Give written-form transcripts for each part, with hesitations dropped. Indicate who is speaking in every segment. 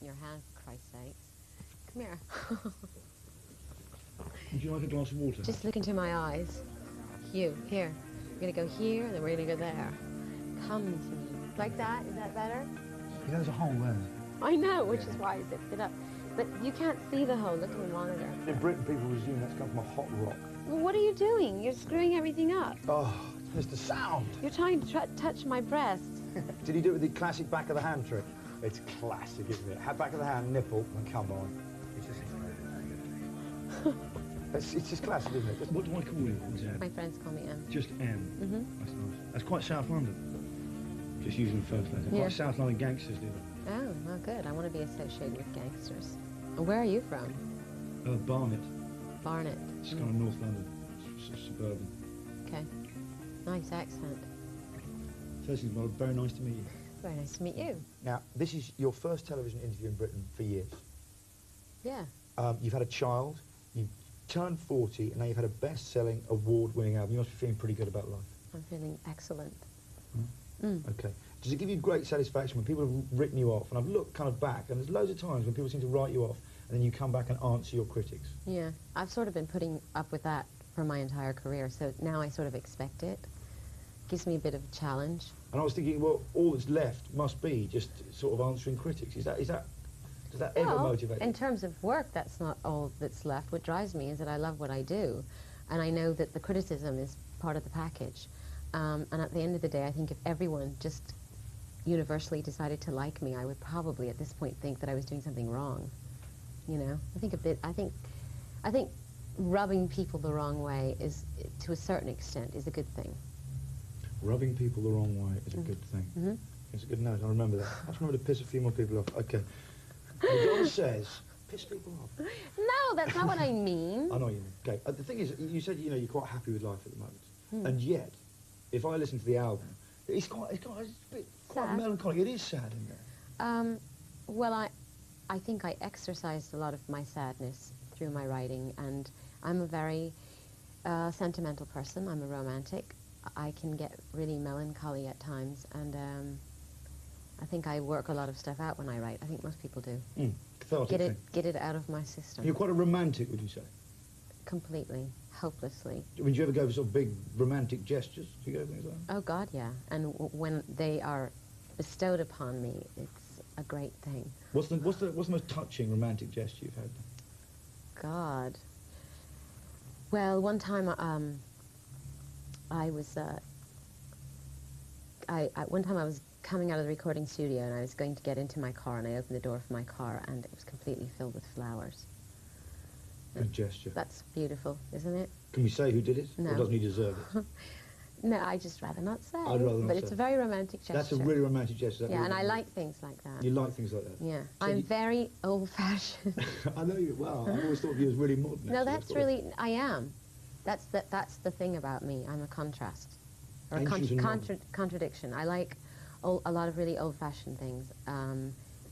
Speaker 1: in your hand, for Christ's sakes. Come here.
Speaker 2: Would you like a glass of water?
Speaker 1: Just look into my eyes. You, here. We're going to go here, and then we're going to go there. Come to me. Like that? Is that better?
Speaker 2: Yeah, there's a hole there.
Speaker 1: I know, which is why I zipped it up. But you can't see the hole. Look at the monitor.
Speaker 2: In Britain, people assume that's come from a hot rock.
Speaker 1: Well, what are you doing? You're screwing everything up.
Speaker 2: Oh, it's the sound.
Speaker 1: You're trying to touch my breast.
Speaker 2: Did you do it with the classic back of the hand trick? It's classic, isn't it? Back of the hand, nipple, and come on. It's just it's just classic, isn't it? What do I call you?
Speaker 1: My friends call me M.
Speaker 2: Just M. That's nice. That's quite South London. Just using the first letter.
Speaker 1: Yeah.
Speaker 2: Quite South London gangsters do that.
Speaker 1: Oh, well, good. I want to be associated with gangsters. And where are you from?
Speaker 2: Barnet.
Speaker 1: Barnet.
Speaker 2: It's kind of North London. Suburban.
Speaker 1: Okay. Nice accent.
Speaker 2: First thing, well, very nice to meet you.
Speaker 1: Very nice to meet you.
Speaker 2: Now, this is your first television interview in Britain for years.
Speaker 1: Yeah.
Speaker 2: You've had a child, you've turned 40, and now you've had a best-selling, award-winning album. You must be feeling pretty good about life.
Speaker 1: I'm feeling excellent.
Speaker 2: Okay. Does it give you great satisfaction when people have written you off? And I've looked kind of back, and there's loads of times when people seem to write you off, and then you come back and answer your critics.
Speaker 1: Yeah. I've sort of been putting up with that for my entire career, so now I sort of expect it. Gives me a bit of a challenge.
Speaker 2: And I was thinking, well, all that's left must be just sort of answering critics. Does that ever motivate you?
Speaker 1: In terms of work, that's not all that's left. What drives me is that I love what I do, and I know that the criticism is part of the package. And at the end of the day, I think if everyone just universally decided to like me, I would probably at this point think that I was doing something wrong. You know, I think rubbing people the wrong way is, to a certain extent, is a good thing.
Speaker 2: Rubbing people the wrong way is a good thing. It's a good note. I remember that. I just remember to piss a few more people off. Okay. Madonna says, piss people off.
Speaker 1: No, that's not what I mean.
Speaker 2: I know what you mean. Okay. The thing is, you said you're quite happy with life at the moment, and yet, if I listen to the album, it's quite melancholic. It is sad, isn't it?
Speaker 1: Well, I think I exercised a lot of my sadness through my writing, and I'm a very sentimental person. I'm a romantic. I can get really melancholy at times, and I think I work a lot of stuff out when I write. I think most people do.
Speaker 2: Cathartic
Speaker 1: Get it out of my system.
Speaker 2: You're quite a romantic, would you say?
Speaker 1: Completely, hopelessly.
Speaker 2: I mean, do you ever go for sort of big romantic gestures? Do you go things like that?
Speaker 1: Oh God, yeah. And when they are bestowed upon me, it's a great thing.
Speaker 2: What's the most touching romantic gesture you've had?
Speaker 1: God. Well, one time I was coming out of the recording studio, and I was going to get into my car, and I opened the door of my car, and it was completely filled with flowers.
Speaker 2: Good gesture.
Speaker 1: That's beautiful, isn't it?
Speaker 2: Can we say who did it?
Speaker 1: No.
Speaker 2: Or doesn't he deserve it?
Speaker 1: No, I'd just rather not say.
Speaker 2: I'd rather not
Speaker 1: but
Speaker 2: say.
Speaker 1: it's a very romantic gesture.
Speaker 2: That's a really romantic gesture.
Speaker 1: Yeah, and I like things like that.
Speaker 2: You like things like that?
Speaker 1: Yeah.
Speaker 2: So
Speaker 1: I'm very old-fashioned.
Speaker 2: I know you well. I always thought of you as really modern.
Speaker 1: No, that's really, I am. That's the thing about me. I'm a contrast. Or a contradiction. I like a lot of really old-fashioned things.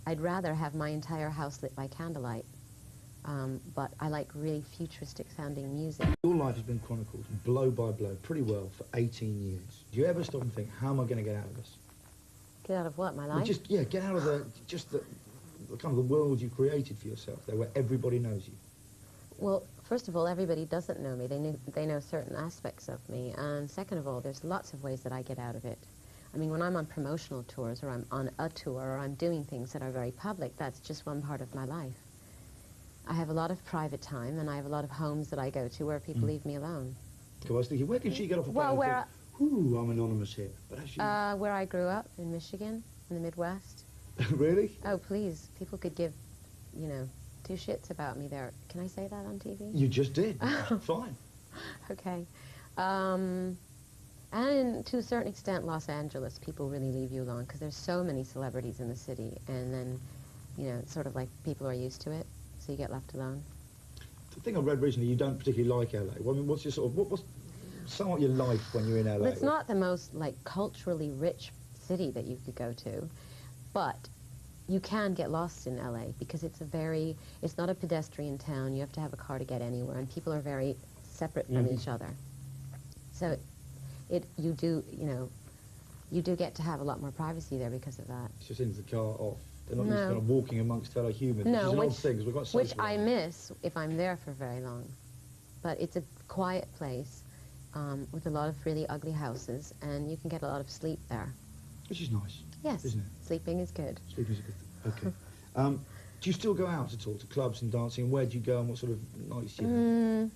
Speaker 1: I'd rather have my entire house lit by candlelight. But I like really futuristic-sounding music.
Speaker 2: Your life has been chronicled blow by blow pretty well for 18 years. Do you ever stop and think, how am I going to get out of this?
Speaker 1: Get out of what, my life?
Speaker 2: Well, get out of the kind of the world you created for yourself there, where everybody knows you.
Speaker 1: Well, first of all, everybody doesn't know me. They know certain aspects of me. And second of all, there's lots of ways that I get out of it. I mean, when I'm on promotional tours, or I'm on a tour, or I'm doing things that are very public, that's just one part of my life. I have a lot of private time, and I have a lot of homes that I go to where people leave me alone.
Speaker 2: I was thinking, where can she get off a
Speaker 1: Well,
Speaker 2: and think, ooh, I'm anonymous here. But actually...
Speaker 1: where I grew up, in Michigan, in the Midwest.
Speaker 2: Really?
Speaker 1: Oh, please. People could give, two shits about me there. Can I say that on TV?
Speaker 2: You just did. Fine.
Speaker 1: Okay. And to a certain extent, Los Angeles, people really leave you alone, because there's so many celebrities in the city, and then, it's sort of like people are used to it. So you get left alone.
Speaker 2: The thing I read recently, you don't particularly like LA. Well, I mean, what's your sort of, what's somewhat your life when you're in LA?
Speaker 1: Well, it's not the most, culturally rich city that you could go to, but you can get lost in LA because it's not a pedestrian town. You have to have a car to get anywhere, and people are very separate from each other. So you do get to have a lot more privacy there because of that.
Speaker 2: It's just into the car off. They're not used to kind of walking amongst fellow humans.
Speaker 1: No,
Speaker 2: which is an odd thing, 'cause we're quite social.
Speaker 1: Which I miss if I'm there for very long. But it's a quiet place with a lot of really ugly houses, and you can get a lot of sleep there.
Speaker 2: Which is nice.
Speaker 1: Yes,
Speaker 2: isn't it?
Speaker 1: Sleeping is good.
Speaker 2: Sleeping is a good thing. Okay. Do you still go out at all to clubs and dancing? And where do you go and what sort of nights do you have?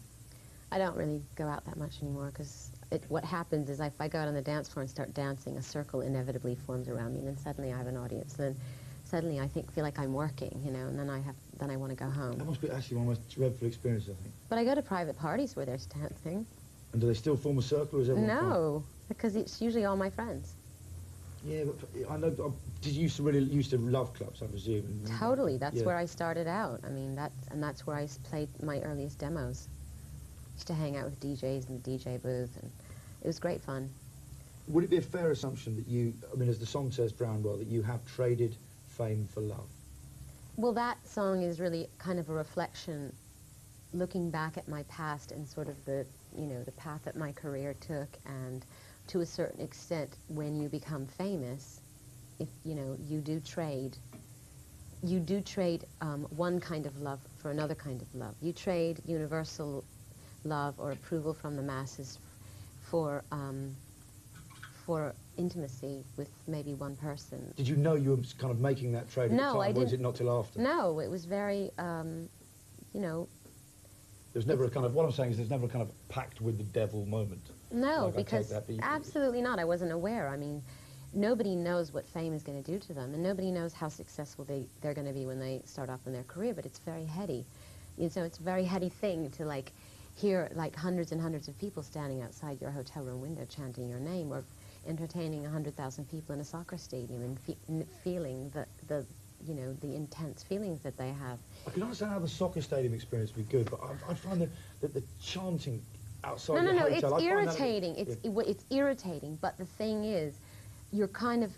Speaker 1: I don't really go out that much anymore because what happens is if I go out on the dance floor and start dancing, a circle inevitably forms around me, and then suddenly I have an audience. Then suddenly I feel like I'm working, you know, and then I want to go home.
Speaker 2: That must be actually one of the most dreadful experiences, I think.
Speaker 1: But I go to private parties where there's dancing.
Speaker 2: And do they still form a circle, or is everyone
Speaker 1: No, because it's usually all my friends.
Speaker 2: Yeah, but I know. Did you used to love clubs, I presume?
Speaker 1: Totally. That's where I started out. I mean, that's where I played my earliest demos. Used to hang out with DJs in the DJ booth, and it was great fun.
Speaker 2: Would it be a fair assumption that you, I mean, as the song says, Drowned World, that you have traded fame for love?
Speaker 1: Well, that song is really kind of a reflection, looking back at my past and sort of the path that my career took, and to a certain extent, when you become famous, if you do trade one kind of love for another kind of love. You trade universal love or approval from the masses for intimacy with maybe one person.
Speaker 2: Did you know you were kind of making that trade at the time,
Speaker 1: I didn't.
Speaker 2: Or was it not till after?
Speaker 1: No, it was very,
Speaker 2: There's never a kind of, what I'm saying is there's never a kind of pact with the devil moment.
Speaker 1: No,
Speaker 2: like
Speaker 1: because absolutely not. I wasn't aware. I mean, nobody knows what fame is going to do to them, and nobody knows how successful they're going to be when they start off in their career, but it's very heady. It's a very heady thing to, like, hear, like, hundreds and hundreds of people standing outside your hotel room window chanting your name, or entertaining 100,000 people in a soccer stadium and feeling the intense feelings that they have.
Speaker 2: I can understand how the soccer stadium experience would be good, but I find that the chanting outside the hotel...
Speaker 1: It's irritating. It's irritating, but the thing is, you're kind of...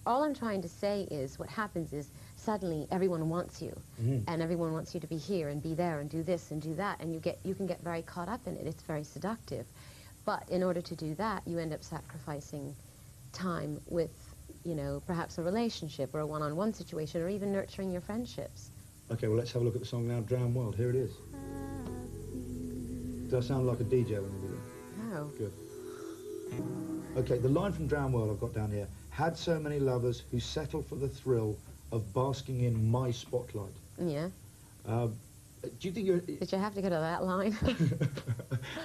Speaker 1: All I'm trying to say is, what happens is, suddenly everyone wants you, and everyone wants you to be here and be there and do this and do that, and you can get very caught up in it. It's very seductive. But in order to do that, you end up sacrificing time with, perhaps a relationship or a one-on-one situation, or even nurturing your friendships.
Speaker 2: Okay, well, let's have a look at the song now, Drowned World. Here it is. Does that sound like a DJ when you do it?
Speaker 1: No.
Speaker 2: Good. Okay, the line from Drowned World I've got down here. Had so many lovers who settle for the thrill of basking in my spotlight.
Speaker 1: Yeah.
Speaker 2: Do you think you're...
Speaker 1: Did you have to go to that line?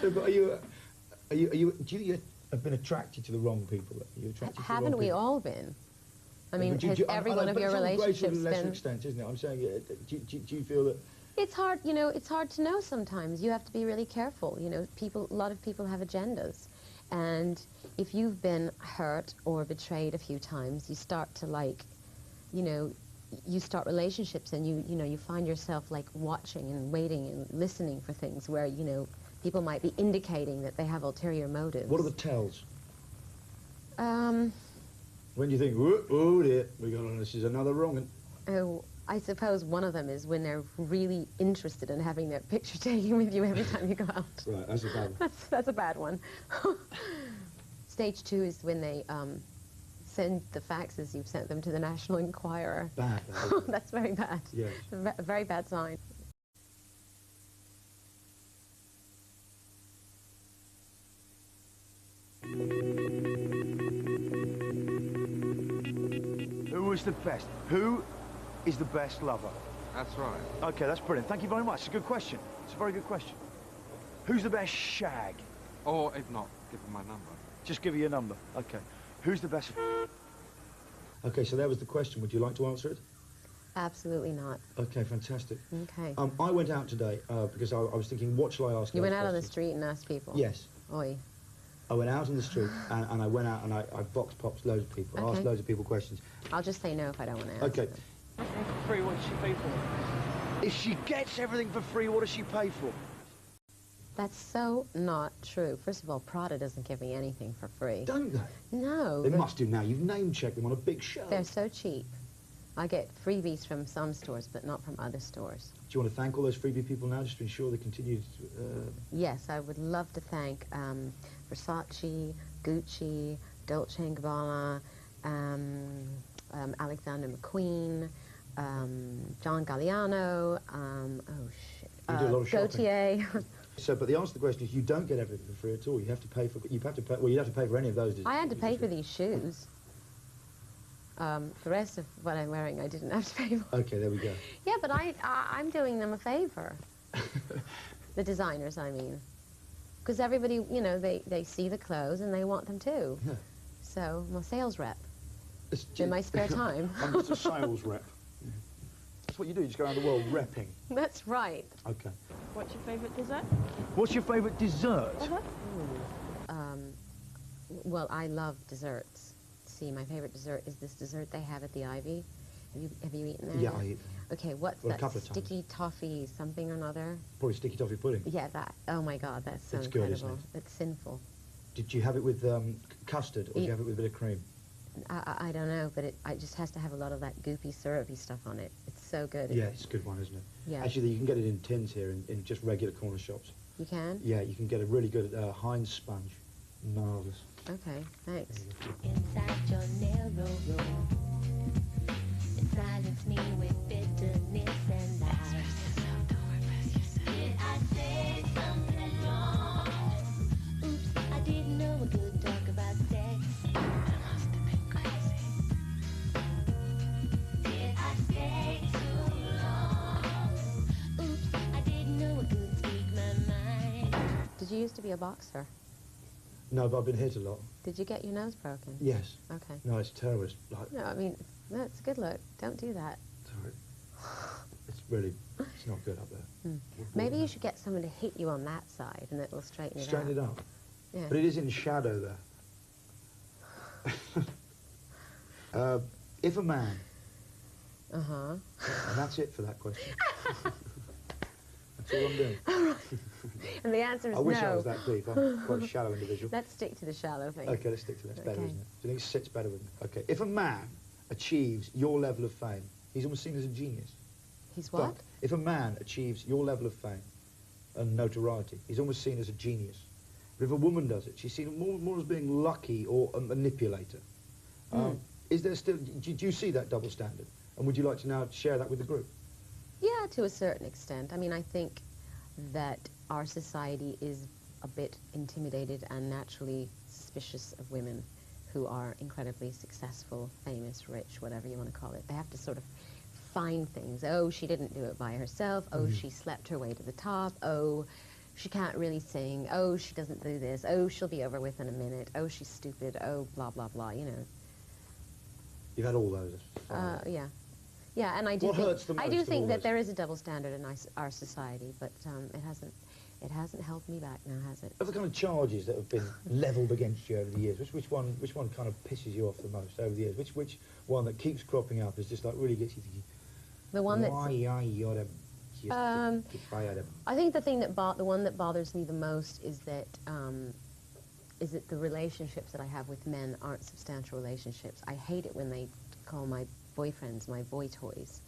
Speaker 2: No, but do you think you have been attracted to the wrong people? Are you attracted
Speaker 1: Haven't
Speaker 2: to the wrong
Speaker 1: we
Speaker 2: people?
Speaker 1: all been? I mean, has every one of your relationships
Speaker 2: been...
Speaker 1: been...
Speaker 2: extent, isn't it? I'm saying, do you feel that...
Speaker 1: It's hard, it's hard to know sometimes. You have to be really careful. A lot of people have agendas. And if you've been hurt or betrayed a few times, you start to, like, you start relationships, and you find yourself, like, watching and waiting and listening for things where, people might be indicating that they have ulterior motives.
Speaker 2: What are the tells? When do you think, oh dear, this is another wrong one?
Speaker 1: Oh, I suppose one of them is when they're really interested in having their picture taken with you every time you go out.
Speaker 2: Right, that's a bad one.
Speaker 1: That's a bad one. Stage 2 is when they send the faxes you've sent them to the National Enquirer.
Speaker 2: Bad.
Speaker 1: That's very bad.
Speaker 2: Yes.
Speaker 1: A very bad sign.
Speaker 2: Who is the best? Who is the best lover?
Speaker 3: That's right.
Speaker 2: Okay, that's brilliant. Thank you very much. It's a good question. It's a very good question. Who's the best shag?
Speaker 3: Or, if not, give them my number.
Speaker 2: Just give you a number. Okay. Who's the best... Okay, so that was the question. Would you like to answer it?
Speaker 1: Absolutely not.
Speaker 2: Okay, fantastic.
Speaker 1: Okay.
Speaker 2: I went out today because I was thinking, what shall I ask?
Speaker 1: You went out on the street and asked people?
Speaker 2: Yes.
Speaker 1: Oi.
Speaker 2: I went out on the street and I went out and I vox popped loads of people. I asked loads of people questions.
Speaker 1: I'll just say no if I don't want to
Speaker 2: Okay.
Speaker 1: answer.
Speaker 4: Everything for free, what does she pay for?
Speaker 2: If she gets everything for free, what does she pay for?
Speaker 1: That's so not true. First of all, Prada doesn't give me anything for free.
Speaker 2: Don't they?
Speaker 1: No.
Speaker 2: They must do now. You've name-checked them on a big show.
Speaker 1: They're so cheap. I get freebies from some stores, but not from other stores.
Speaker 2: Do you want to thank all those freebie people now, just to ensure they continue to...
Speaker 1: Yes, I would love to thank Versace, Gucci, Dolce & Gabbana, Alexander McQueen, John Galliano, oh shit,
Speaker 2: You do a lot of shopping.
Speaker 1: Gautier.
Speaker 2: So, but the answer to the question is you don't get everything for free at all. You have to pay for. You have to pay. Well, you have to pay for any of those.
Speaker 1: I had to pay for these shoes. The rest of what I'm wearing, I didn't have to pay for.
Speaker 2: Okay, there we go.
Speaker 1: Yeah, but I'm doing them a favor. The designers, I mean. Because everybody, you know, they see the clothes and they want them too.
Speaker 2: Yeah.
Speaker 1: So I'm a sales rep
Speaker 2: It's
Speaker 1: in my spare time.
Speaker 2: I'm just a sales rep. That's what you do. You just go around the world repping.
Speaker 1: That's right.
Speaker 2: Okay.
Speaker 4: What's your favourite dessert?
Speaker 2: What's your favourite dessert?
Speaker 1: Well, I love desserts. See, my favorite dessert is this dessert they have at the Ivy. Have you eaten that?
Speaker 2: Yeah, I eat.
Speaker 1: Okay, what's
Speaker 2: Well, a
Speaker 1: that?
Speaker 2: couple of times.
Speaker 1: Sticky toffee, something or another?
Speaker 2: Probably sticky toffee pudding.
Speaker 1: Yeah, that. Oh my God, that's so
Speaker 2: It's good,
Speaker 1: incredible.
Speaker 2: isn't
Speaker 1: It's sinful.
Speaker 2: Did you have it with custard, or did you have it with a bit of cream?
Speaker 1: I don't know, but it just has to have a lot of that goopy, syrupy stuff on it. It's so good.
Speaker 2: Yeah, it's a good one, isn't it?
Speaker 1: Yeah.
Speaker 2: Actually, you can get it in tins here in just regular corner shops.
Speaker 1: You can?
Speaker 2: Yeah, you can get a really good Heinz sponge. Marvellous.
Speaker 1: Okay, thanks.
Speaker 5: Inside your narrow room, it silenced me with bitterness and lies. Did I say something wrong? Oops, I didn't know we could talk about sex. I must have been crazy. Did I stay too long? Oops, I didn't know I could speak my mind.
Speaker 1: Did you used to be a boxer?
Speaker 2: No, but I've been hit a lot.
Speaker 1: Did you get your nose broken?
Speaker 2: Yes.
Speaker 1: Okay.
Speaker 2: No, it's terrible. It's like,
Speaker 1: No, I mean, no, it's a good look. Don't do that.
Speaker 2: sorry. It's really, it's not good up there.
Speaker 1: Maybe you should get someone to hit you on that side and it'll straighten it out.
Speaker 2: Straighten it up.
Speaker 1: Yeah.
Speaker 2: But it is in shadow there. If a man,
Speaker 1: Uh-huh.
Speaker 2: and that's it for that question. That's all I'm doing.
Speaker 1: And the answer is
Speaker 2: I wish I
Speaker 1: no.
Speaker 2: was that deep. I'm quite a shallow individual.
Speaker 1: Let's stick to the shallow thing.
Speaker 2: Okay, let's stick to that. It's better,
Speaker 1: Okay.
Speaker 2: isn't it? Do you think it sits better with me? Okay. If a man achieves your level of fame, he's almost seen as a genius.
Speaker 1: He's what?
Speaker 2: But if a man achieves your level of fame and notoriety, he's almost seen as a genius. But if a woman does it, she's seen more as being lucky or a manipulator. Is there still, do you see that double standard? And would you like to now share that with the group?
Speaker 1: Yeah, to a certain extent. I mean, I think that our society is a bit intimidated and naturally suspicious of women who are incredibly successful, famous, rich, whatever you want to call it. They have to sort of find things. Oh, she didn't do it by herself. Oh, she slept her way to the top. Oh, she can't really sing. Oh, she doesn't do this. Oh, she'll be over with in a minute. Oh, she's stupid. Oh, blah, blah, blah, you know.
Speaker 2: You've had all those.
Speaker 1: Yeah. Yeah, and I do
Speaker 2: What
Speaker 1: think,
Speaker 2: hurts the
Speaker 1: I
Speaker 2: most
Speaker 1: do
Speaker 2: of
Speaker 1: think
Speaker 2: all
Speaker 1: that
Speaker 2: this?
Speaker 1: there is a double standard in our society, but it hasn't held me back now, has it?
Speaker 2: Of the kind of charges that have been levelled against you over the years, which one kind of pisses you off the most over the years? Which one that keeps cropping up is just like really gets you thinking,
Speaker 1: The one that's,
Speaker 2: why are you
Speaker 1: I think the thing that the one that bothers me the most is that the relationships that I have with men aren't substantial relationships. I hate it when they call my boyfriends my boy toys.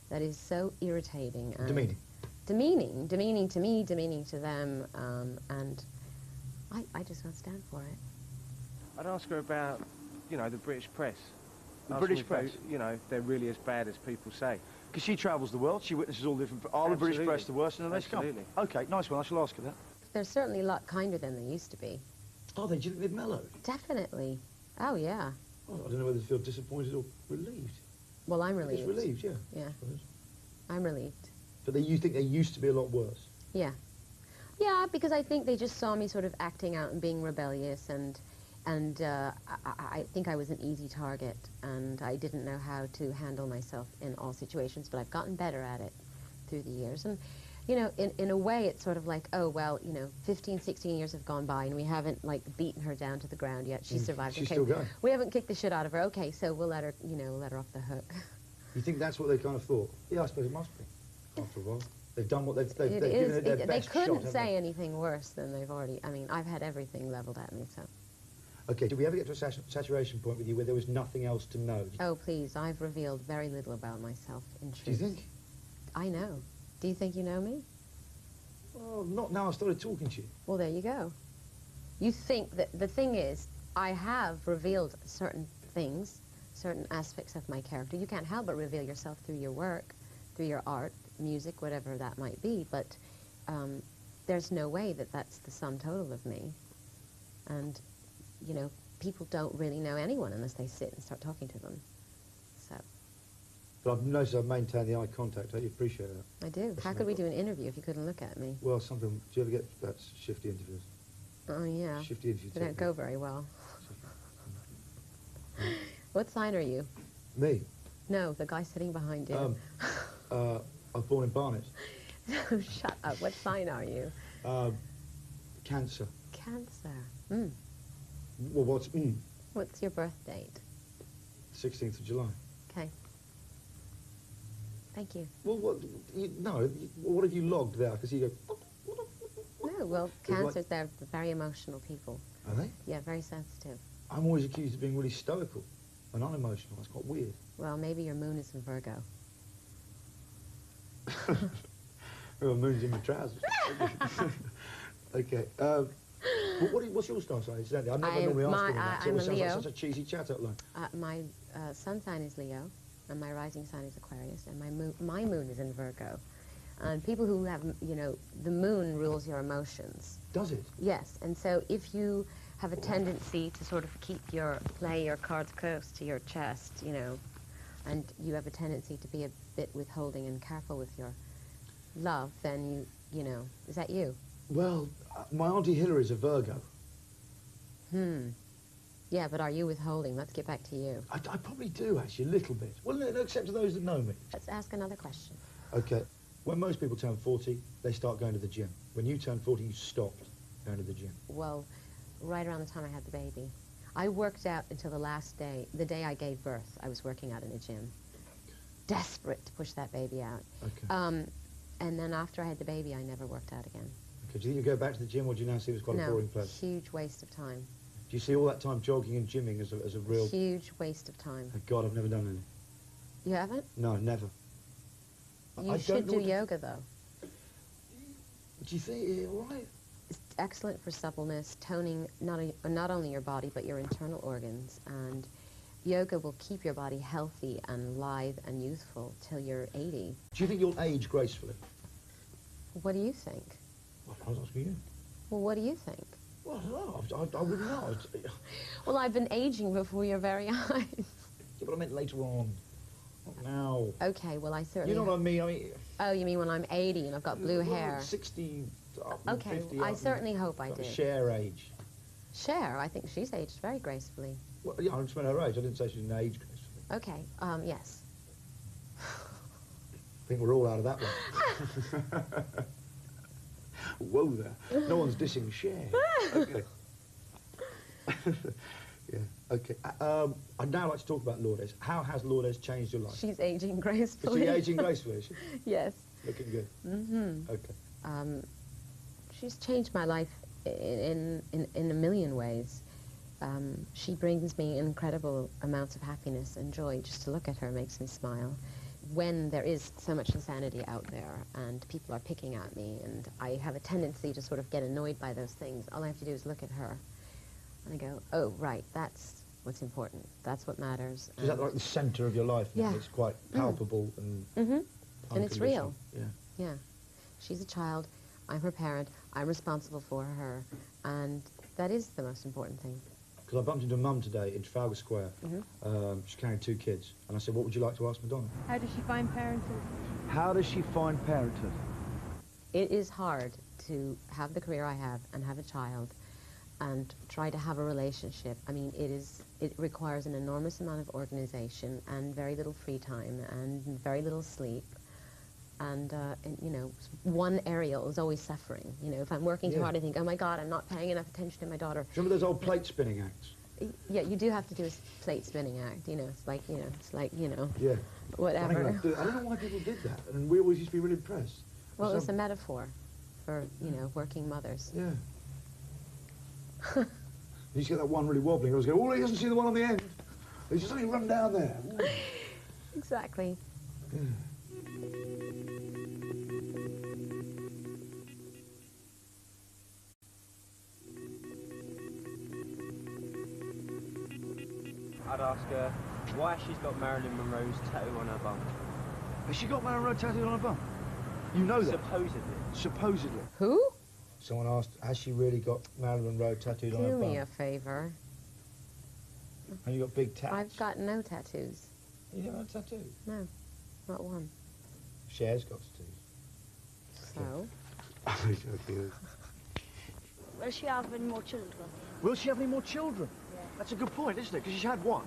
Speaker 1: That is so irritating. And
Speaker 2: Demeaning.
Speaker 1: Demeaning to me, demeaning to them, and I just won't stand for it.
Speaker 4: I'd ask her about, you know, the British press.
Speaker 2: The
Speaker 4: Ask
Speaker 2: British
Speaker 4: them if they-
Speaker 2: press?
Speaker 4: you know, if they're really as bad as people say.
Speaker 2: Because she travels the world, she witnesses all different... Are the British
Speaker 4: Absolutely.
Speaker 2: press the worst in the come?
Speaker 4: Absolutely.
Speaker 2: Okay, nice one, I shall ask her that.
Speaker 1: They're certainly a lot kinder than they used to be.
Speaker 2: Oh, do you think they've mellowed?
Speaker 1: Definitely. Oh, yeah.
Speaker 2: Oh, I don't know whether to feel disappointed or relieved.
Speaker 1: Well, I'm
Speaker 2: It's
Speaker 1: relieved.
Speaker 2: relieved, yeah.
Speaker 1: Yeah,
Speaker 2: I suppose.
Speaker 1: I'm relieved.
Speaker 2: But you think they used to be a lot worse?
Speaker 1: Yeah. Yeah, because I think they just saw me sort of acting out and being rebellious, and I think I was an easy target, and I didn't know how to handle myself in all situations, but I've gotten better at it through the years. And, you know, in a way, it's sort of like, oh, well, you know, 15, 16 years have gone by, and we haven't, like, beaten her down to the ground yet. She survived.
Speaker 2: She's
Speaker 1: Okay,
Speaker 2: still going.
Speaker 1: we haven't kicked the shit out of her. Okay, so we'll let her, you know, let her off the hook.
Speaker 2: You think that's what they kind of thought? Yeah, I suppose it must be. After a while. They've done what they've
Speaker 1: It
Speaker 2: given
Speaker 1: is,
Speaker 2: it their
Speaker 1: they
Speaker 2: best shot,
Speaker 1: couldn't
Speaker 2: haven't
Speaker 1: say
Speaker 2: they?
Speaker 1: anything worse than they've already, I mean, I've had everything leveled at me, so.
Speaker 2: Okay, did we ever get to a saturation point with you where there was nothing else to know?
Speaker 1: Oh, please, I've revealed very little about myself, in truth.
Speaker 2: Do you think?
Speaker 1: I know. Do you think you know me?
Speaker 2: Well, not now I started talking to you.
Speaker 1: Well, there you go. You think that, the thing is, I have revealed certain things, certain aspects of my character. You can't help but reveal yourself through your work, through your art, music, whatever that might be, but there's no way that that's the sum total of me. And, you know, people don't really know anyone unless they sit and start talking to them. So.
Speaker 2: But I've noticed I've maintained the eye contact. I appreciate that.
Speaker 1: I do. How could we do an interview if you couldn't look at me?
Speaker 2: Well, something. Do you ever get that shifty interviews?
Speaker 1: Oh, yeah.
Speaker 2: Shifty interviews.
Speaker 1: They don't go very well. What sign are you?
Speaker 2: Me?
Speaker 1: No, the guy sitting behind you.
Speaker 2: I was born in Barnet.
Speaker 1: Shut up. What sign are you?
Speaker 2: Cancer.
Speaker 1: Cancer.
Speaker 2: Well, what's
Speaker 1: What's your birth date?
Speaker 2: 16th of July.
Speaker 1: Okay. Thank you.
Speaker 2: Well, what have you logged there? Because you go.
Speaker 1: No, well,
Speaker 2: It's like-
Speaker 1: Cancers, they're very emotional people.
Speaker 2: Are they?
Speaker 1: Yeah, very sensitive.
Speaker 2: I'm always accused of being really stoical and unemotional. That's quite weird.
Speaker 1: Well, maybe your moon is in Virgo.
Speaker 2: Well, moon's in my trousers. Okay. What's your star sign? Exactly. I never normally ask them that. It
Speaker 1: I'm a
Speaker 2: always sounds like
Speaker 1: Leo.
Speaker 2: such a cheesy chat outline.
Speaker 1: My sun sign is Leo, and my rising sign is Aquarius, and my moon is in Virgo. And people who have, you know, the moon rules your emotions.
Speaker 2: Does it?
Speaker 1: Yes, and so if you have a tendency to sort of play your cards close to your chest, you know, and you have a tendency to be a bit withholding and careful with your love, then you know, is that you?
Speaker 2: Well, my Auntie Hillary's a Virgo.
Speaker 1: Yeah, but are you withholding? Let's get back to you.
Speaker 2: I probably do, actually, a little bit. Well, no, except to those that know me.
Speaker 1: Let's ask another question.
Speaker 2: Okay. When most people turn 40, they start going to the gym. When you turned 40, you stopped going to the gym.
Speaker 1: Well, right around the time I had the baby. I worked out until the last day, the day I gave birth. I was working out in a gym, desperate to push that baby out.
Speaker 2: Okay.
Speaker 1: And then after I had the baby, I never worked out again.
Speaker 2: Okay. Do you think you go back to the gym, or do you now see it as quite a boring place?
Speaker 1: Huge waste of time.
Speaker 2: Do you see all that time jogging and gymming as a real...
Speaker 1: Huge waste of time.
Speaker 2: Oh, God, I've never done any.
Speaker 1: You haven't?
Speaker 2: No, never.
Speaker 1: You should do yoga, though.
Speaker 2: Do you think it's all right?
Speaker 1: It's excellent for suppleness, toning not only your body, but your internal organs. And yoga will keep your body healthy and lithe and youthful till you're 80.
Speaker 2: Do you think you'll age gracefully?
Speaker 1: What do you think?
Speaker 2: Well, I was asking you.
Speaker 1: Well, what do you think?
Speaker 2: Well, I don't know. I wouldn't know.
Speaker 1: Well, I've been aging before your very eyes.
Speaker 2: Yeah, but I meant later on. Not now.
Speaker 1: Okay, well, I certainly...
Speaker 2: You know what I mean? I mean...
Speaker 1: Oh, you mean when I'm 80 and I've got blue hair?
Speaker 2: 60 up and
Speaker 1: Okay,
Speaker 2: 50
Speaker 1: I
Speaker 2: up
Speaker 1: certainly hope I
Speaker 2: and
Speaker 1: do.
Speaker 2: share age.
Speaker 1: Cher, I think she's aged very gracefully.
Speaker 2: Well, yeah, I just meant her age. I didn't say she didn't age gracefully.
Speaker 1: Okay, yes.
Speaker 2: I think we're all out of that one. Whoa there. No one's dissing Cher. Okay. Yeah, okay. I'd now like to talk about Lourdes. How has Lourdes changed your life?
Speaker 1: She's aging
Speaker 2: Is
Speaker 1: gracefully.
Speaker 2: she aging gracefully, is she?
Speaker 1: Yes.
Speaker 2: Looking good.
Speaker 1: Mm-hmm.
Speaker 2: Okay.
Speaker 1: She's changed my life in a million ways. She brings me incredible amounts of happiness and joy. Just to look at her makes me smile. When there is so much insanity out there and people are picking at me and I have a tendency to sort of get annoyed by those things, all I have to do is look at her and I go, oh, right, that's what's important. That's what matters.
Speaker 2: Is that like the centre of your life now?
Speaker 1: Yeah.
Speaker 2: It's quite palpable and
Speaker 1: And it's real.
Speaker 2: Yeah.
Speaker 1: Yeah. She's a child. I'm her parent. I'm responsible for her. And that is the most important thing.
Speaker 2: Because I bumped into Mum today in Trafalgar Square. She's carrying 2 kids. And I said, what would you like to ask Madonna?
Speaker 6: How does she find parenthood?
Speaker 4: How does she find parenthood?
Speaker 1: It is hard to have the career I have and have a child and try to have a relationship. I mean, it requires an enormous amount of organization and very little free time and very little sleep. And you know, one area is always suffering. You know, if I'm working too hard, I think, oh my God, I'm not paying enough attention to my daughter.
Speaker 2: Do you remember those old plate spinning acts?
Speaker 1: Yeah, you do have to do a plate spinning act. You know, it's like,
Speaker 2: Yeah.
Speaker 1: whatever.
Speaker 2: I don't know why people did that. And we always used to be really impressed.
Speaker 1: Well, it's a metaphor for, you know, working mothers.
Speaker 2: Yeah. You just get that one really wobbly. I was going, oh, he doesn't see the one on the end. He's just only run down there. Ooh.
Speaker 1: Exactly.
Speaker 2: Yeah.
Speaker 4: I'd ask her, Why she's got Marilyn Monroe's tattoo on her bum?
Speaker 2: Has she got Marilyn Monroe tattooed on her bum? You know that?
Speaker 4: Supposedly.
Speaker 2: Supposedly.
Speaker 1: Who?
Speaker 2: Someone asked, has she really got Marilyn Monroe tattooed on her
Speaker 1: Do
Speaker 2: bum?
Speaker 1: me a favor.
Speaker 2: And you got big tats?
Speaker 1: I've got no tattoos.
Speaker 2: You don't have a tattoo?
Speaker 1: No, not one.
Speaker 2: Cher's got tattoos.
Speaker 1: So?
Speaker 6: Will she have any more children?
Speaker 2: Will she have any more children?
Speaker 6: Yeah.
Speaker 2: That's a good point, isn't it? Because she's had one.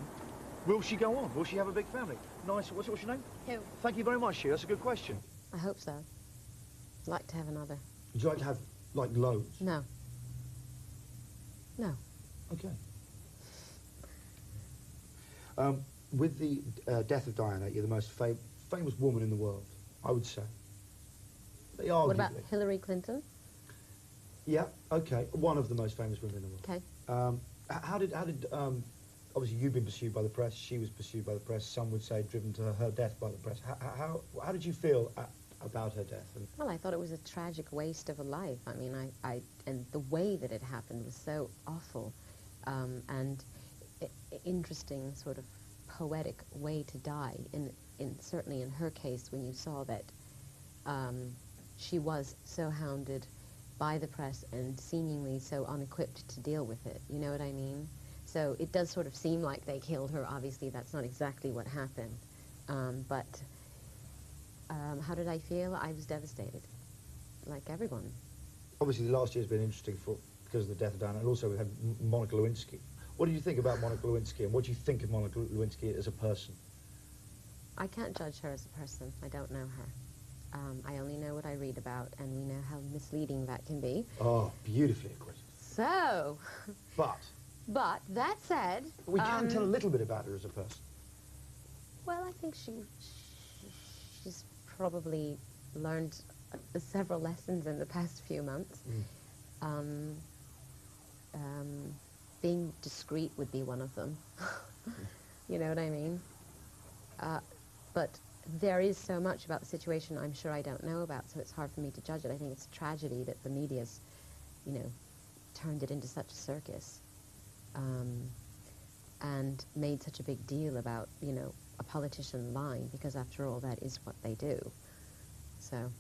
Speaker 2: Will she go on? Will she have a big family? Nice. What's your name?
Speaker 6: Who?
Speaker 2: Thank you very much, Hugh. That's a good question.
Speaker 1: I hope so. I'd like to have another.
Speaker 2: Would you like to have, like, loads?
Speaker 1: No. No.
Speaker 2: Okay. With the death of Diana, you're the most famous woman in the world, I would say. Arguably.
Speaker 1: What about Hillary Clinton?
Speaker 2: Yeah, okay. One of the most famous women in the world.
Speaker 1: Okay.
Speaker 2: How did obviously you've been pursued by the press, she was pursued by the press, some would say driven to her death by the press. How did you feel about her death?
Speaker 1: Well, I thought it was a tragic waste of a life. I mean, and the way that it happened was so awful, and interesting, sort of poetic way to die. Certainly in her case, when you saw that she was so hounded by the press and seemingly so unequipped to deal with it. You know what I mean? So it does sort of seem like they killed her. Obviously, that's not exactly what happened. But how did I feel? I was devastated, like everyone.
Speaker 2: Obviously, the last year's been interesting because of the death of Diana, and also we had Monica Lewinsky. What do you think about Monica Lewinsky, and what do you think of Monica Lewinsky as a person?
Speaker 1: I can't judge her as a person. I don't know her. I only know what I read about, and we know how misleading that can be.
Speaker 2: Oh, beautifully acquitted.
Speaker 1: So,
Speaker 2: But
Speaker 1: that said,
Speaker 2: we can tell a little bit about her as a person.
Speaker 1: well, I think she's probably learned several lessons in the past few months. Being discreet would be one of them. You know what I mean? But there is so much about the situation I'm sure I don't know about, so it's hard for me to judge it. I think it's a tragedy that the media's, turned it into such a circus, and made such a big deal about, a politician lying, because after all, that is what they do. So.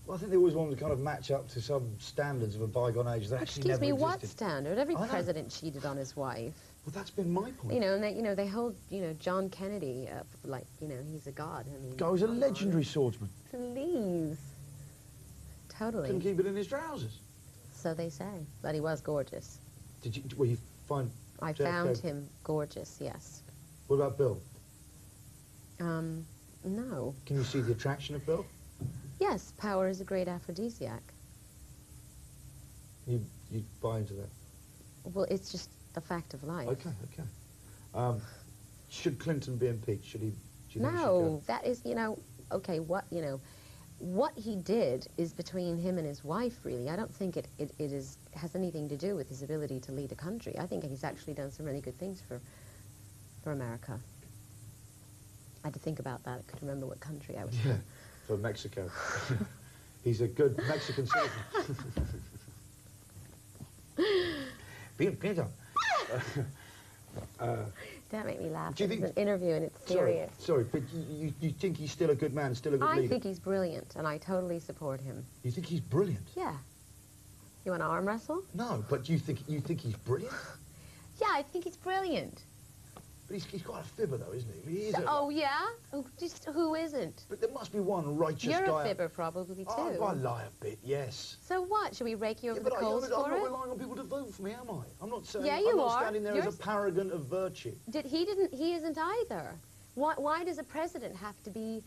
Speaker 2: Well, I think they always wanted to kind of match up to some standards of a bygone age that actually never
Speaker 1: Excuse me,
Speaker 2: existed.
Speaker 1: what standard? Every president cheated on his wife.
Speaker 2: Well, that's been my point.
Speaker 1: And they hold, John Kennedy up like, he's a god. I mean,
Speaker 2: Guy was a legendary swordsman.
Speaker 1: please. Totally.
Speaker 2: Couldn't keep it in his trousers.
Speaker 1: So they say. But he was gorgeous.
Speaker 2: Well, you find...
Speaker 1: I found him gorgeous, yes.
Speaker 2: What about Bill?
Speaker 1: No.
Speaker 2: Can you see the attraction of Bill?
Speaker 1: Yes, power is a great aphrodisiac.
Speaker 2: You buy into that?
Speaker 1: Well, it's just a fact of life.
Speaker 2: Okay. Should Clinton be impeached? Do you think he should
Speaker 1: No,
Speaker 2: go?
Speaker 1: that is, okay, what he did is between him and his wife, really. I don't think it has anything to do with his ability to lead a country. I think he's actually done some really good things for America. I had to think about that. I couldn't remember what country I was
Speaker 2: Yeah,
Speaker 1: from.
Speaker 2: for Mexico. He's a good Mexican citizen. Bien,
Speaker 1: Don't make me laugh.
Speaker 2: Do you
Speaker 1: This is
Speaker 2: think-
Speaker 1: an interview and it's serious.
Speaker 2: Sorry, but you think he's still a good man, still a good leader?
Speaker 1: I think he's brilliant, and I totally support him.
Speaker 2: You think he's brilliant?
Speaker 1: Yeah. You want to arm wrestle?
Speaker 2: No, but you think he's brilliant?
Speaker 1: Yeah, I think he's brilliant.
Speaker 2: But he's got a fibber, though, isn't he? He is
Speaker 1: Oh, yeah? Who isn't?
Speaker 2: But there must be one righteous
Speaker 1: You're
Speaker 2: guy.
Speaker 1: a fibber, probably, too.
Speaker 2: Oh, I lie a bit, yes.
Speaker 1: So what? Should we rake you over the
Speaker 2: but
Speaker 1: coals
Speaker 2: I'm
Speaker 1: for
Speaker 2: not
Speaker 1: it?
Speaker 2: relying on people to vote for me, am I? I'm not saying.
Speaker 1: Yeah, you
Speaker 2: I'm not
Speaker 1: are.
Speaker 2: standing there
Speaker 1: You're
Speaker 2: as a paragon of virtue.
Speaker 1: He isn't either. Why does a president have to be,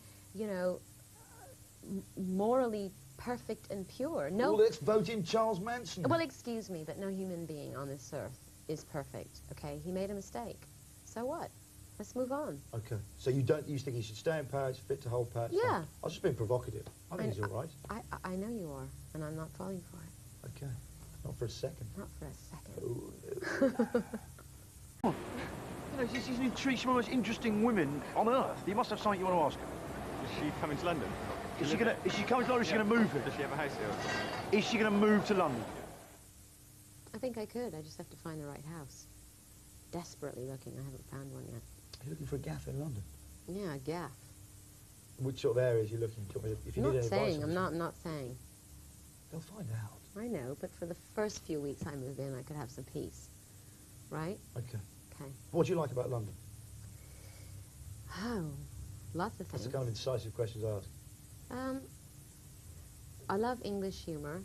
Speaker 1: morally perfect and pure? No.
Speaker 2: Well, let's vote in Charles Manson.
Speaker 1: Well, excuse me, but no human being on this earth is perfect, okay? He made a mistake. So what? Let's move on.
Speaker 2: Okay. So you think he should stay in power, he's fit to hold power?
Speaker 1: Yeah.
Speaker 2: I was just being provocative. I think he's all right.
Speaker 1: I know you are, and I'm not falling for it.
Speaker 2: Okay. Not for a second.
Speaker 1: Not for a second.
Speaker 2: Oh, no. She's one of the most interesting women on earth. You must have something you want to ask her.
Speaker 3: Is she coming to London?
Speaker 2: Is she coming to London or is she going to move here?
Speaker 3: Does she have a house here?
Speaker 2: Is she going to move to London?
Speaker 1: I think I could. I just have to find the right house. Desperately looking. I haven't found one yet.
Speaker 2: You're looking for a gaff in London?
Speaker 1: Yeah, gaff.
Speaker 2: Which sort of areas are you looking to? If you
Speaker 1: I'm
Speaker 2: need
Speaker 1: not
Speaker 2: any
Speaker 1: saying,
Speaker 2: advice,
Speaker 1: I'm not saying.
Speaker 2: they'll find out.
Speaker 1: I know, but for the first few weeks I move in, I could have some peace. Right?
Speaker 2: Okay.
Speaker 1: Okay.
Speaker 2: What do you like about London?
Speaker 1: Oh, lots of
Speaker 2: That's
Speaker 1: things.
Speaker 2: the kind of incisive questions I ask.
Speaker 1: I love English humor.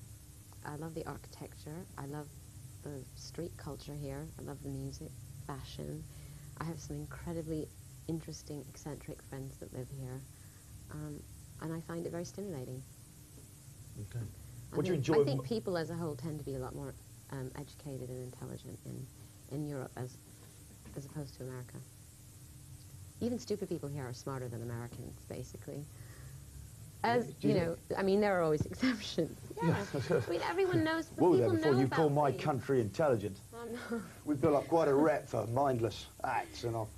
Speaker 1: I love the architecture. I love the street culture here. I love the music, fashion. I have some incredibly interesting, eccentric friends that live here. And I find it very stimulating.
Speaker 2: Okay.
Speaker 1: I
Speaker 2: What do you
Speaker 1: think-
Speaker 2: enjoy?
Speaker 1: I think people as a whole tend to be a lot more educated and intelligent in Europe as opposed to America. Even stupid people here are smarter than Americans, basically. As,
Speaker 2: Do you
Speaker 1: you know, I mean, there are always exceptions. Yeah. I mean, everyone knows,
Speaker 2: Whoa there,
Speaker 1: people
Speaker 2: before
Speaker 1: know
Speaker 2: you
Speaker 1: about
Speaker 2: call my
Speaker 1: things.
Speaker 2: country intelligent.
Speaker 1: No.
Speaker 2: We built up quite a rep for mindless acts and all.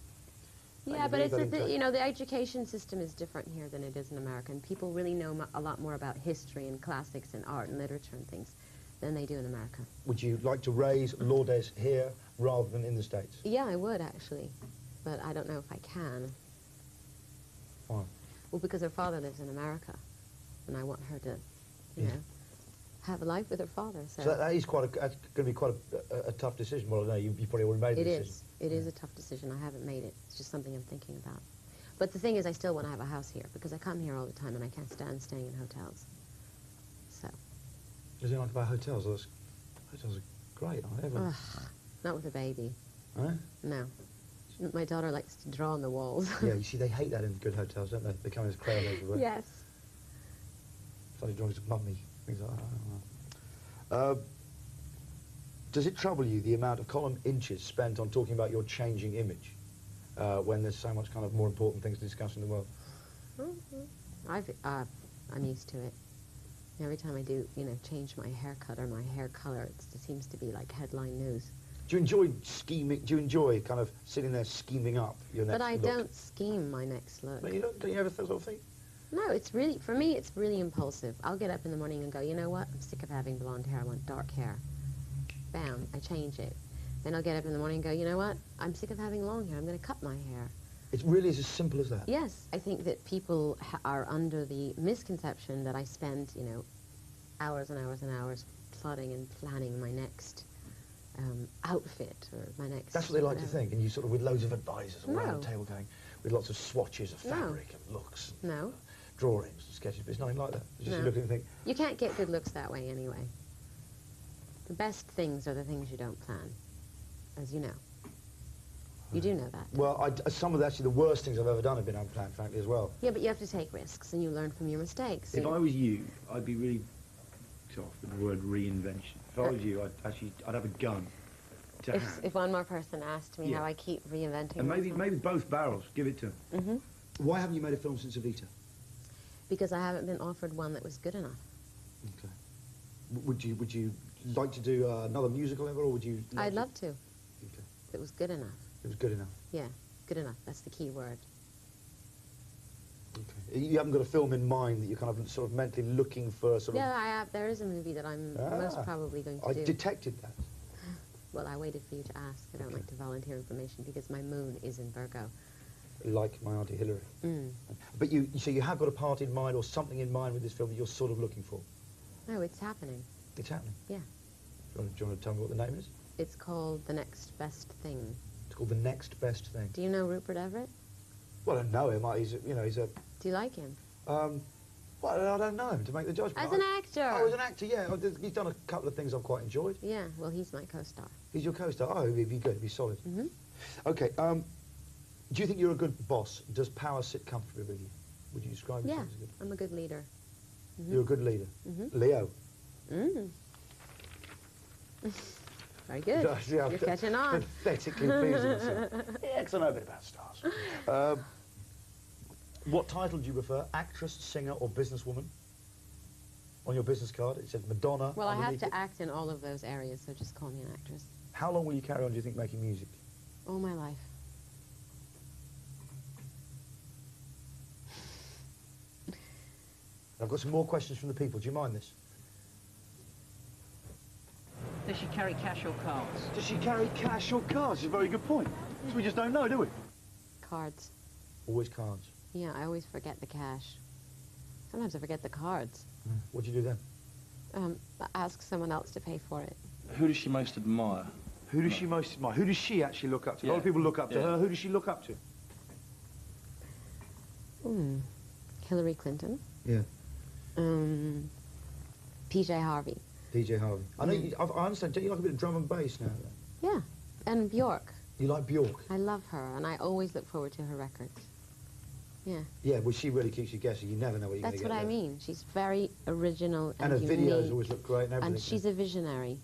Speaker 1: Yeah, but it's, you know, the education system is different here than it is in America. And people really know a lot more about history and classics and art and literature and things than they do in America.
Speaker 2: Would you like to raise Lourdes here rather than in the States?
Speaker 1: Yeah, I would, actually. But I don't know if I can.
Speaker 2: Why?
Speaker 1: Well, because her father lives in America, and I want her to, you know, have a life with her father. So,
Speaker 2: So that is quite that's going to be quite a tough decision. Well, no, you probably already made the
Speaker 1: it
Speaker 2: decision.
Speaker 1: is. It is a tough decision. I haven't made it. It's just something I'm thinking about. But the thing is, I still want to have a house here, because I come here all the time, and I can't stand staying in hotels. So.
Speaker 2: Does it like about hotels? Hotels are great, aren't they? Everyone-
Speaker 1: Ugh, not with a baby.
Speaker 2: Huh?
Speaker 1: No. My daughter likes to draw on the walls.
Speaker 2: Yeah, you see, they hate that in good hotels, don't they? They come as crowd everywhere.
Speaker 1: Yes.
Speaker 2: Funny drawings of mummy, things like that. Does it trouble you, the amount of column inches spent on talking about your changing image, when there's so much kind of more important things to discuss in the world?
Speaker 1: I'm used to it. Every time I do, you know, change my haircut or my hair color, it seems to be like headline news.
Speaker 2: Do you enjoy scheming? Do you enjoy kind of sitting there scheming up your next
Speaker 1: But I
Speaker 2: look?
Speaker 1: don't scheme my next look.
Speaker 2: No, you don't. Don't you ever sort of think?
Speaker 1: No, it's really, for me, it's really impulsive. I'll get up in the morning and go, you know what? I'm sick of having blonde hair. I want dark hair. Bam, I change it. Then I'll get up in the morning and go, you know what? I'm sick of having long hair. I'm going to cut my hair.
Speaker 2: It really is as simple as that.
Speaker 1: Yes, I think that people are under the misconception that I spend, you know, hours and hours and hours plotting and planning my next outfit or my next...
Speaker 2: That's what they like to
Speaker 1: whatever.
Speaker 2: think, and you sort of with loads of advisors around
Speaker 1: No.
Speaker 2: the table going, with lots of swatches of
Speaker 1: No.
Speaker 2: fabric and looks, and
Speaker 1: No,
Speaker 2: drawings and sketches, but it's nothing like that. It's just
Speaker 1: No.
Speaker 2: you look and think,
Speaker 1: you can't get good looks that way anyway. The best things are the things you don't plan, as you know. You do know that.
Speaker 2: well, some of actually the worst things I've ever done have been unplanned, frankly, as well.
Speaker 1: Yeah, but you have to take risks and you learn from your mistakes.
Speaker 7: If I was you, I'd be really soft with the word reinvention. If I was you, I'd have a gun to hand.
Speaker 1: If one more person asked me
Speaker 7: Yeah.
Speaker 1: how I keep reinventing
Speaker 7: And maybe
Speaker 1: myself.
Speaker 7: both barrels. Give it to them.
Speaker 2: Why haven't you made a film since Evita?
Speaker 1: Because I haven't been offered one that was good enough.
Speaker 2: Okay. Would you like to do another musical ever, or would you?
Speaker 1: I'd love to.
Speaker 2: Okay.
Speaker 1: If it was good enough.
Speaker 2: It was good enough.
Speaker 1: Yeah, good enough. That's the key word.
Speaker 2: Okay. You haven't got a film in mind that you're kind of sort of mentally looking for sort of...
Speaker 1: Yeah, I have. There is a movie that I'm most probably going to
Speaker 2: I
Speaker 1: do.
Speaker 2: detected that.
Speaker 1: Well, I waited for you to ask. I don't like to volunteer information because my moon is in Virgo.
Speaker 2: Like my Auntie Hillary.
Speaker 1: Mm.
Speaker 2: But so you have got a part in mind or something in mind with this film that you're sort of looking for?
Speaker 1: No, it's happening.
Speaker 2: It's happening?
Speaker 1: Yeah.
Speaker 2: Do you want to tell me what the name is?
Speaker 1: It's called The Next Best Thing.
Speaker 2: It's called The Next Best Thing.
Speaker 1: Do you know Rupert Everett?
Speaker 2: Well, I know him. He's a...
Speaker 1: Do you like him?
Speaker 2: well, I don't know him to make the judgment.
Speaker 1: As an actor?
Speaker 2: Oh, as an actor, yeah. He's done a couple of things I've quite enjoyed.
Speaker 1: Yeah, well, he's my co-star.
Speaker 2: He's your co-star. Oh, he'd be good. He'd be solid.
Speaker 1: Mm-hmm.
Speaker 2: Okay. Do you think you're a good boss? Does power sit comfortably with you? Would you describe
Speaker 1: Yeah,
Speaker 2: yourself as a good...
Speaker 1: I'm a good leader.
Speaker 2: You're a good leader.
Speaker 1: Mm-hmm.
Speaker 2: Leo.
Speaker 1: Mm. Very good.
Speaker 2: Yeah,
Speaker 1: You're catching on.
Speaker 2: Pathetically pleased with myself. Yeah, because I know a bit about stars. What title do you prefer? Actress, singer, or businesswoman? On your business card, it says Madonna.
Speaker 1: Well, I have
Speaker 2: underneath
Speaker 1: to
Speaker 2: it.
Speaker 1: act in all of those areas, so just call me an actress.
Speaker 2: How long will you carry on, do you think, making music?
Speaker 1: All my life.
Speaker 2: I've got some more questions from the people. Do you mind this?
Speaker 8: Does she carry cash or cards?
Speaker 2: Does she carry cash or cards? It's a very good point. We just don't know, do we?
Speaker 1: cards.
Speaker 2: Always cards.
Speaker 1: Yeah, I always forget the cash. Sometimes I forget the cards.
Speaker 2: What do you do then?
Speaker 1: Ask someone else to pay for it.
Speaker 3: Who does she most admire?
Speaker 2: Who does she most admire? Who does she actually look up to? A lot of
Speaker 3: Yeah.
Speaker 2: people look up to
Speaker 3: Yeah.
Speaker 2: her. Who does she look up to?
Speaker 1: Hillary Clinton.
Speaker 2: Yeah.
Speaker 1: PJ Harvey.
Speaker 2: PJ Harvey. I know. I understand. Don't you like a bit of drum and bass now? Then?
Speaker 1: Yeah, and Bjork.
Speaker 2: You like Bjork?
Speaker 1: I love her, and I always look forward to her records. Yeah.
Speaker 2: Yeah. Well, she really keeps you guessing. You never know what you're going to
Speaker 1: That's
Speaker 2: get.
Speaker 1: what I
Speaker 2: there.
Speaker 1: mean. She's very original
Speaker 2: And
Speaker 1: and
Speaker 2: her videos
Speaker 1: unique.
Speaker 2: always look great and everything.
Speaker 1: And she's a visionary,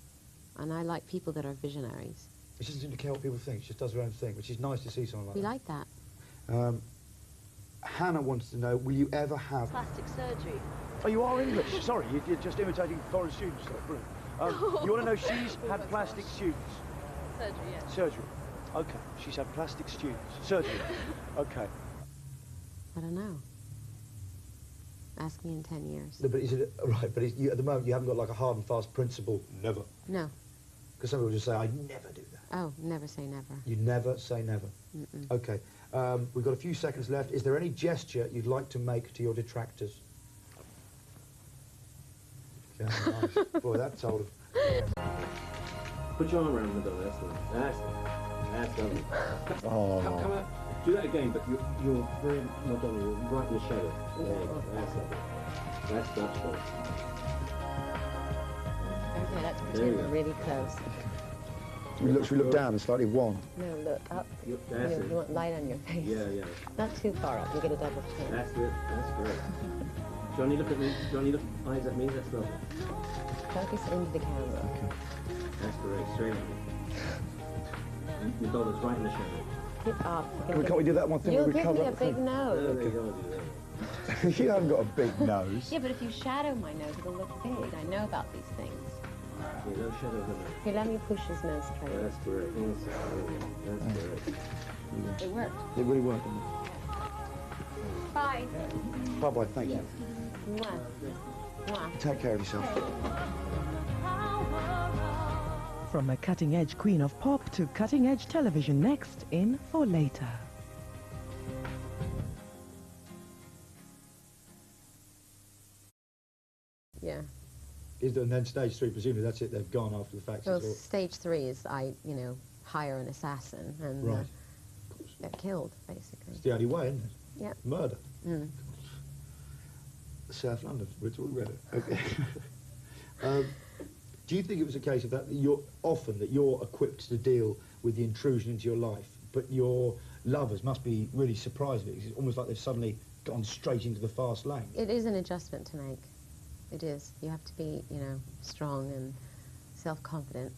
Speaker 1: and I like people that are visionaries.
Speaker 2: She doesn't seem to care what people think. She just does her own thing, which is nice to see someone like
Speaker 1: We
Speaker 2: that.
Speaker 1: like that.
Speaker 2: Hannah wants to know, will you ever have...
Speaker 6: Plastic surgery.
Speaker 2: Oh, you are English. Sorry, you're just imitating foreign students. Brilliant. You want to know she's had plastic students?
Speaker 6: Surgery, yeah.
Speaker 2: Surgery. Okay. She's had plastic students. Surgery. Okay.
Speaker 1: I don't know. Ask me in 10 years.
Speaker 2: No, but is it... Right, but you, at the moment, you haven't got like a hard and fast principle. Never.
Speaker 1: No.
Speaker 2: Because some people just say, I never do that.
Speaker 1: Oh, never say never.
Speaker 2: You never say never. Okay. We've got a few seconds left. Is there any gesture you'd like to make to your detractors? Yeah, nice. Boy, that told him.
Speaker 8: Put your arm around Madonna, that's lovely. That's lovely.
Speaker 2: Oh.
Speaker 8: Come out. Do that again, but you're very Madonna, you're right in the shadow. There you go. That's lovely. That's much better.
Speaker 1: Okay, let's
Speaker 8: There
Speaker 1: pretend
Speaker 8: you
Speaker 1: we're
Speaker 8: go.
Speaker 1: really close.
Speaker 2: Should we look down and slightly wan?
Speaker 1: No, look up.
Speaker 8: That's
Speaker 1: You
Speaker 8: it.
Speaker 1: want light on your face.
Speaker 8: Yeah.
Speaker 1: Not too far up. You get a double chin.
Speaker 8: That's it. That's great. Johnny, look at me. Johnny, look eyes at me. That's lovely.
Speaker 1: Focus into the camera.
Speaker 8: That's great. Straight on. Madonna's right in the shadow.
Speaker 1: Get up.
Speaker 2: Can't we do that one thing
Speaker 1: You'll
Speaker 2: where we
Speaker 1: give
Speaker 2: cover
Speaker 1: me a
Speaker 2: up the
Speaker 1: big
Speaker 2: thing?
Speaker 1: nose.
Speaker 8: There you go. Do that.
Speaker 2: You haven't got a big nose.
Speaker 1: Yeah, but if you shadow my nose, it'll look big. I know about these things.
Speaker 8: Yeah, no shadow of the nose.
Speaker 1: Here, let me push his nose straight.
Speaker 8: That's great. That's great.
Speaker 1: It worked.
Speaker 2: It really worked, didn't
Speaker 1: Bye.
Speaker 2: it? Bye-bye, thank you.
Speaker 1: Mwah. Mwah.
Speaker 2: Take care of yourself.
Speaker 9: From a cutting-edge queen of pop to cutting-edge television, next in For Later.
Speaker 1: Yeah.
Speaker 2: Is there, and then stage 3, presumably that's it, they've gone after the fact.
Speaker 1: Well,
Speaker 2: it's all-
Speaker 1: stage 3 is I, hire an assassin and
Speaker 2: Right.
Speaker 1: get killed, basically.
Speaker 2: It's the only way, isn't it?
Speaker 1: Yeah.
Speaker 2: Murder.
Speaker 1: Mm.
Speaker 2: South London, we're talking about it. Okay. Do you think it was a case of that you're equipped to deal with the intrusion into your life, but your lovers must be really surprised with it? It's almost like they've suddenly gone straight into the fast lane.
Speaker 1: It is an adjustment to make. It is. You have to be, strong and self-confident.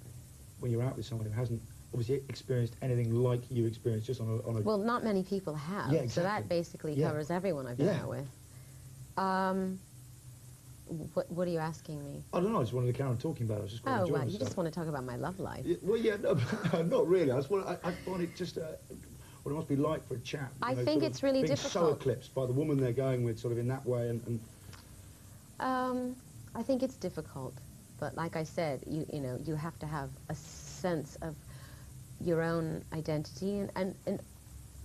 Speaker 2: When you're out with someone who hasn't obviously experienced anything like you experienced, just on a
Speaker 1: Well, not many people have.
Speaker 2: Yeah,
Speaker 1: So that
Speaker 2: exactly.
Speaker 1: basically
Speaker 2: Yeah.
Speaker 1: covers everyone I've been
Speaker 2: Yeah.
Speaker 1: out with. What are you asking me?
Speaker 2: I don't know, I just wanted to carry on talking about it. I was just quite
Speaker 1: Oh,
Speaker 2: enjoying
Speaker 1: well, you
Speaker 2: stuff.
Speaker 1: just want to talk about my love life.
Speaker 2: Yeah, well, yeah, no, not really. I find it just what it must be like for a chap.
Speaker 1: I think
Speaker 2: sort of
Speaker 1: it's really
Speaker 2: being so
Speaker 1: difficult.
Speaker 2: eclipsed by the woman they're going with, sort of in that way, and
Speaker 1: I think it's difficult, but like I said, you have to have a sense of your own identity and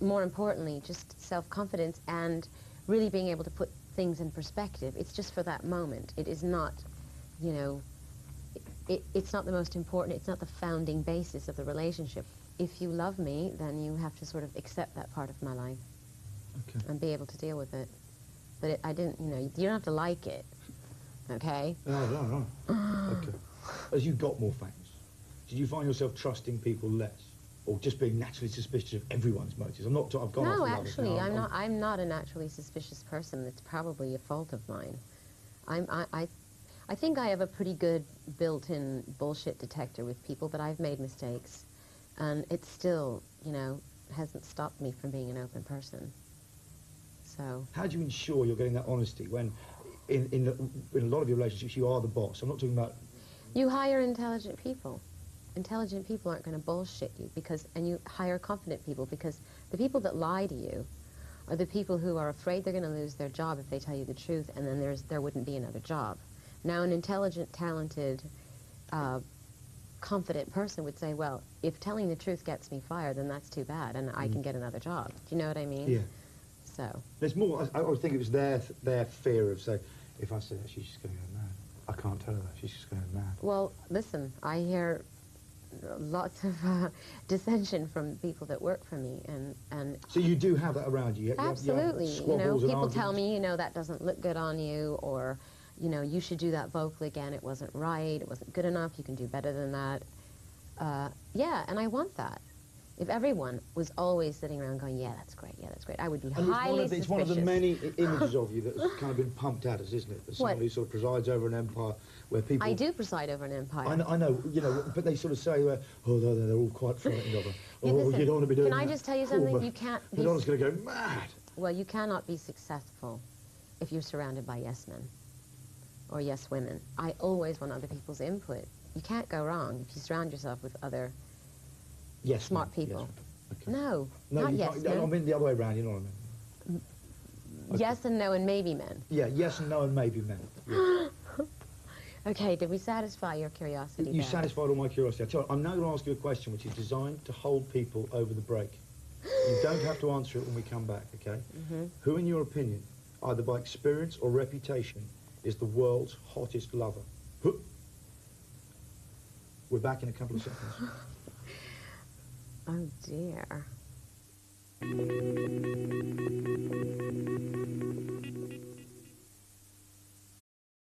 Speaker 1: more importantly, just self-confidence and really being able to put things in perspective. It's just for that moment. It is not, it's not the most important, it's not the founding basis of the relationship. If you love me, then you have to sort of accept that part of my life and be able to deal with it. But I didn't, you don't have to like it, okay?
Speaker 2: Oh, right. Okay. As you got more famous, did you find yourself trusting people less, or just being naturally suspicious of everyone's motives? I've gone
Speaker 1: No,
Speaker 2: off the lovers
Speaker 1: actually,
Speaker 2: now.
Speaker 1: I'm not a naturally suspicious person. It's probably a fault of mine. I think I have a pretty good built-in bullshit detector with people, but I've made mistakes, and it still, hasn't stopped me from being an open person. So.
Speaker 2: How do you ensure you're getting that honesty when, in a lot of your relationships, you are the boss? I'm not talking about.
Speaker 1: You hire intelligent people. Intelligent people aren't going to bullshit you and you hire confident people, because the people that lie to you are the people who are afraid they're going to lose their job if they tell you the truth, and then there wouldn't be another job. Now, an intelligent, talented, confident person would say, well, if telling the truth gets me fired, then that's too bad, and I can get another job. Do you know what I mean?
Speaker 2: Yeah.
Speaker 1: So.
Speaker 2: There's more. I would think it was their fear of, say, if I say that, she's just going to go mad. I can't tell her that. She's just going to go mad.
Speaker 1: Well, listen, I hear lots of dissension from people that work for me, and
Speaker 2: So you do have that around you?
Speaker 1: absolutely.
Speaker 2: You have
Speaker 1: You know,
Speaker 2: squabbles and
Speaker 1: people tell
Speaker 2: arguments?
Speaker 1: me, you know, that doesn't look good on you, or, you know, you should do that vocal again. It wasn't right. It wasn't good enough. You can do better than that. Yeah, and I want that. If everyone was always sitting around going, yeah, that's great, I would be
Speaker 2: And
Speaker 1: highly
Speaker 2: it's one of the
Speaker 1: suspicious.
Speaker 2: many images of you that's kind of been pumped at us, isn't it? As someone
Speaker 1: What?
Speaker 2: who sort of presides over an empire where people...
Speaker 1: I do preside over an empire.
Speaker 2: I know, you know, but they sort of say, oh, they're all quite frightened of her.
Speaker 1: Yeah,
Speaker 2: Oh,
Speaker 1: listen,
Speaker 2: you don't want to be doing
Speaker 1: can I
Speaker 2: that.
Speaker 1: just tell you
Speaker 2: Poor
Speaker 1: something?
Speaker 2: Ma-
Speaker 1: You can't be...
Speaker 2: Madonna's going to go mad.
Speaker 1: Well, you cannot be successful if you're surrounded by yes men or yes women. I always want other people's input. You can't go wrong if you surround yourself with other
Speaker 2: Yes,
Speaker 1: smart
Speaker 2: ma'am.
Speaker 1: people.
Speaker 2: Yes, okay.
Speaker 1: No,
Speaker 2: No,
Speaker 1: not
Speaker 2: you
Speaker 1: yes
Speaker 2: can't,
Speaker 1: men.
Speaker 2: I mean the other way around, you know what I mean?
Speaker 1: Yes and no and maybe men.
Speaker 2: Yeah, yes and no and maybe men. Yes.
Speaker 1: Okay, did we satisfy your curiosity
Speaker 2: You
Speaker 1: there?
Speaker 2: satisfied all my curiosity. I tell you, I'm now going to ask you a question which is designed to hold people over the break. You don't have to answer it when we come back, okay? Who, in your opinion, either by experience or reputation, is the world's hottest lover? Huh. We're back in a couple of seconds.
Speaker 1: Oh, dear.